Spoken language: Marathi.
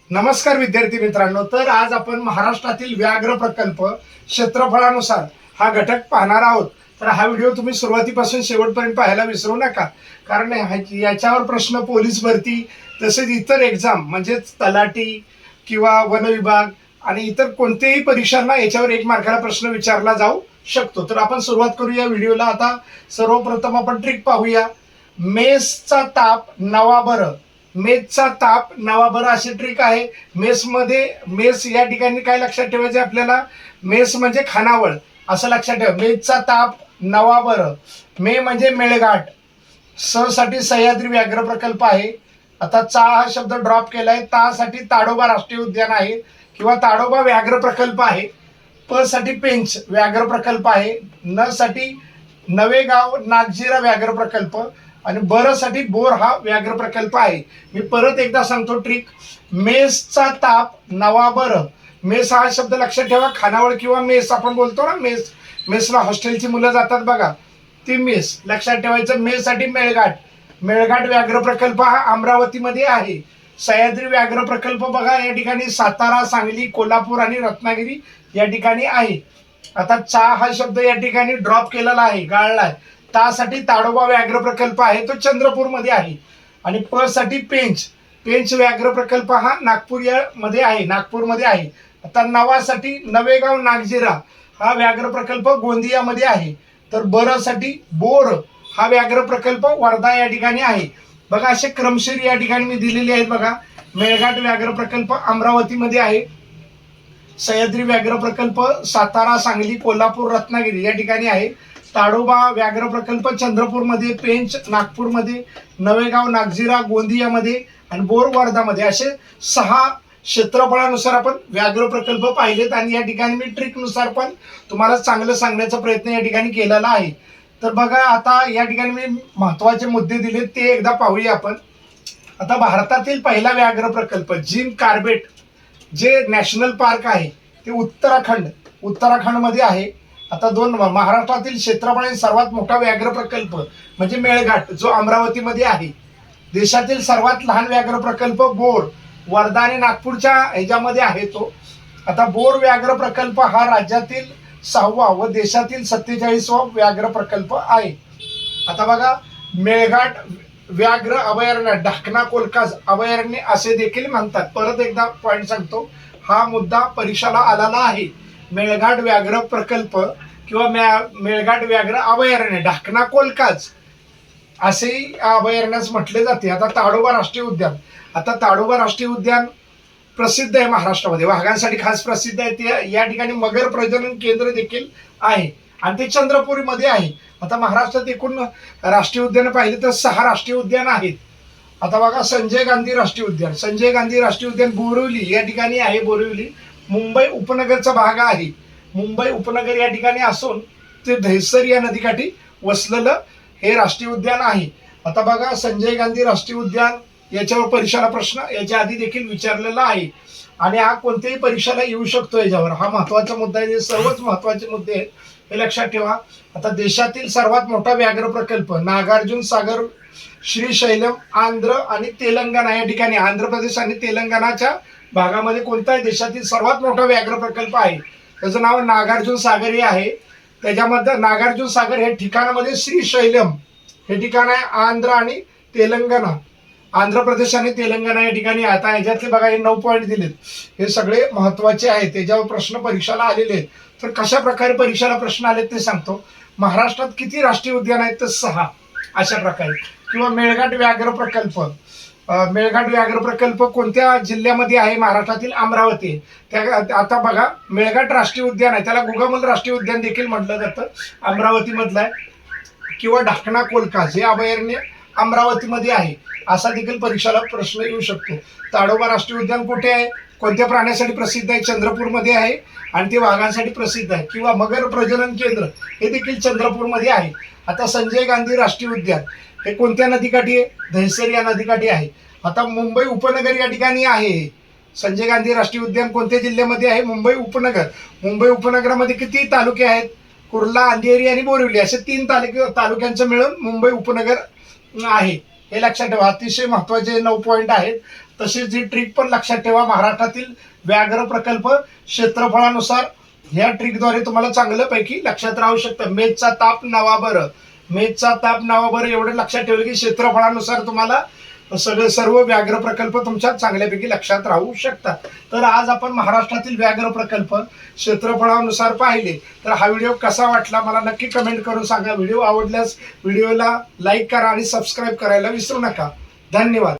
नमस्कार विद्यार्थी मित्रांनो, तर आज आपण महाराष्ट्रातील व्याघ्र प्रकल्प क्षेत्रफळानुसार हा घटक पाहणार आहोत. तर हा व्हिडिओ तुम्ही सुरुवातीपासून शेवटपर्यंत पाहायला विसरू नका, कारण याच्यावर प्रश्न पोलीस भरती तसेच इतर एक्झाम म्हणजेच तलाठी किंवा वन विभाग आणि इतर कोणत्याही परीक्षांना याच्यावर 1 मार्काला प्रश्न विचारला जाऊ शकतो. तर आपण सुरुवात करूया व्हिडिओला. आता सर्वप्रथम आपण ट्रिक पाहूया. मेसचा ताप नवा बरं. मेसचा ताप नवा बरं अशी ट्रिक आहे. मेस या ठिकाणी काय लक्षात ठेवायचं आपल्याला, मेस म्हणजे खानावळ असं लक्षात ठेवा. मेसचा ताप नवा बरं. मे म्हणजे मेळघाट. स साठी सह्याद्री व्याघ्र प्रकल्प आहे. आता चा हा शब्द ड्रॉप केलाय. ता साठी ताडोबा राष्ट्रीय उद्यान आहे किंवा ताडोबा व्याघ्र प्रकल्प आहे. प साठी पेंच व्याघ्र प्रकल्प आहे. न साठी नवेगाव नागझिरा व्याघ्र प्रकल्प आणि बर साठी बोर हा व्याघ्र प्रकल्प आहे. मी परत एकदा सांगतो ट्रिक. मेसचा ताप नवा बर. मेस हा शब्द लक्षात ठेवा. खानावळ किंवा मेस आपण बोलतो ना, मेसला हॉस्टेलची मुलं जातात बघा, ती मेस लक्षात ठेवायचं. मेस साठी मेळघाट. मेळघाट व्याघ्र प्रकल्प हा अमरावतीमध्ये आहे. सह्याद्री व्याघ्र प्रकल्प बघा या ठिकाणी सातारा, सांगली, कोल्हापूर आणि रत्नागिरी या ठिकाणी आहे. आता चा हा शब्द या ठिकाणी ड्रॉप केलेला आहे, गाळलाय. साठी ताडोबा व्याघ्र प्रकल्प आहे, तो चंद्रपूरमध्ये आहे. आणि प साठी पेंच व्याघ्र प्रकल्प हा नागपूरमध्ये आहे. आता नवासाठी नवेगाव नागझिरा हा व्याघ्र प्रकल्प गोंदियामध्ये आहे. तर बर साठी बोर हा व्याघ्र प्रकल्प वर्धा या ठिकाणी आहे. बघा असे क्रमशः या ठिकाणी मी दिलेले आहेत बघा. मेळघाट व्याघ्र प्रकल्प अमरावतीमध्ये आहे. सह्याद्री व्याघ्र प्रकल्प सातारा, सांगली, कोल्हापूर, रत्नागिरी या ठिकाणी आहे. ताडोबा व्याघ्र प्रकल्प चंद्रपूरमध्ये, पेंच नागपूरमध्ये, नवेगाव नागझिरा गोंदियामध्ये आणि बोर वर्धामध्ये असे 6 क्षेत्रफळानुसार आपण व्याघ्र प्रकल्प पाहिलेत. आणि या ठिकाणी मी ट्रिकनुसार पण तुम्हाला चांगलं सांगण्याचा प्रयत्न या ठिकाणी केलेला आहे. तर बघा आता या ठिकाणी मी महत्वाचे मुद्दे दिले ते एकदा पाहूया आपण. आता भारतातील पहिला व्याघ्र प्रकल्प जिम कार्बेट जे नॅशनल पार्क आहे ते उत्तराखंडमध्ये आहे. आता महाराष्ट्रातील क्षेत्रफळाने सर्वात मोठा व्याघ्र प्रकल्प म्हणजे मेळघाट जो अमरावतीमध्ये आहे. देशातील सर्वात लहान व्याघ्र प्रकल्प बोर वर्धा आणि नागपूरच्या ह्याच्यामध्ये आहे तो. आता बोर व्याघ्र प्रकल्प हा राज्यातील 6वा व देशातील 47वा व्याघ्र प्रकल्प आहे. आता बघा मेळघाट व्याघ्र अभयारण्य, ढाकणा कोलकाज अभयारण्य असे देखील म्हणतात. परत एकदा पॉइंट सांगतो, हा मुद्दा परीक्षेला आलेला आहे. मेळघाट व्याघ्र प्रकल्प किंवा मेळघाट व्याघ्र अभयारण्य, ढाकणा कोलकाज असेही अभयारण्यास म्हटले जाते. आता ताडोबा राष्ट्रीय उद्यान. आता ताडोबा राष्ट्रीय उद्यान प्रसिद्ध आहे महाराष्ट्रामध्ये, वाघांसाठी खास प्रसिद्ध आहे. ते या ठिकाणी मगर प्रजनन केंद्र देखील आहे आणि ते चंद्रपूरमध्ये आहे. आता महाराष्ट्रात एकूण राष्ट्रीय उद्यान पाहिले तर 6 राष्ट्रीय उद्यान आहेत. आता बघा संजय गांधी राष्ट्रीय उद्यान बोरिवली या ठिकाणी आहे. बोरिवली मुंबई उपनगरचा भाग आहे. मुंबई उपनगर या ठिकाणी असून ते दहिसर या नदीकाठी वसलेलं हे राष्ट्रीय उद्यान आहे. आता बघा संजय गांधी राष्ट्रीय उद्यान याच्यावर परीक्षेला प्रश्न याच्या आधी देखील विचारलेला आहे आणि हा कोणत्याही परीक्षेला येऊ शकतो. याच्यावर हा महत्वाचा मुद्दा आहे. सर्वच महत्वाचे मुद्दे आहेत हे लक्षात ठेवा. आता देशातील सर्वात मोठा व्याघ्र प्रकल्प नागार्जुन सागर श्रीशैलम आंध्र आणि तेलंगणा या ठिकाणी, आंध्र प्रदेश आणि तेलंगणाच्या भागामध्ये कोणता आहे देशातील सर्वात मोठा व्याघ्र प्रकल्प आहे. त्याचं नाव नागार्जुन सागर हे आहे. त्याच्यामध्ये नागार्जुन सागर हे ठिकाणामध्ये श्रीशैलम हे ठिकाण आहे. आंध्र आणि तेलंगणा, आंध्र प्रदेश आणि तेलंगणा या ठिकाणी. आता याच्यातले बघा हे 9 पॉईंट दिलेत, हे सगळे महत्वाचे आहेत. त्याच्यावर प्रश्न परीक्षेला आलेले आहेत. तर कशा प्रकारे परीक्षेला प्रश्न आलेत ते सांगतो. महाराष्ट्रात किती राष्ट्रीय उद्यान आहेत तर 6 अशा प्रकारे. किंवा मेळघाट व्याघ्र प्रकल्प कोणत्या जिल्ह्यामध्ये आहे महाराष्ट्रातील, अमरावती. आता बघा मेळघाट राष्ट्रीय उद्यान आहे, त्याला गुगमल राष्ट्रीय उद्यान देखील म्हटलं जातं, अमरावतीमधलं आहे. किंवा ढाकणा कोलकाज हे अभयारण्य अमरावतीमध्ये आहे असा देखील परीक्षेला प्रश्न येऊ शकतो. ताडोबा राष्ट्रीय उद्यान कुठे आहे, कोणत्या प्राण्यासाठी प्रसिद्ध आहे, चंद्रपूरमध्ये आहे आणि ते वाघांसाठी प्रसिद्ध आहे. किंवा मगर प्रजनन केंद्र हे देखील चंद्रपूरमध्ये आहे. आता संजय गांधी राष्ट्रीय उद्यान हे कोणत्या नदीकाठी आहे, दहिसर या नदीकाठी आहे. आता मुंबई उपनगर या ठिकाणी आहे. संजय गांधी राष्ट्रीय उद्यान कोणत्या जिल्ह्यामध्ये आहे, मुंबई उपनगर. मुंबई उपनगरामध्ये किती तालुके आहेत, कुर्ला, अंधेरी आणि बोरिवली असे 3 तालुक्यांचं मिळून मुंबई उपनगर आहे. हे लक्षात ठेवा. अतिशय महत्त्वाचे 9 पॉईंट आहेत. तशीच ही ट्रिक पण लक्षात ठेवा. महाराष्ट्रातील व्याघ्र प्रकल्प क्षेत्रफळानुसार ह्या ट्रिकद्वारे तुम्हाला चांगल्यापैकी लक्षात राहू शकतं. मेघचा ताप नवाबर, मेघचा ताप नवाबर एवढं लक्षात ठेवलं की क्षेत्रफळानुसार तुम्हाला सर्व व्याघ्र प्रकल्प तुमच्या चांगल्यापैकी लक्षात राहू शकतात. तर आज आपण महाराष्ट्रातील व्याघ्र प्रकल्प क्षेत्रफळानुसार पाहिले. तर हा व्हिडिओ कसा वाटला मला नक्की कमेंट करून सांगा. व्हिडिओ आवडल्यास व्हिडिओला लाईक करा आणि सबस्क्राईब करायला विसरू नका. धन्यवाद.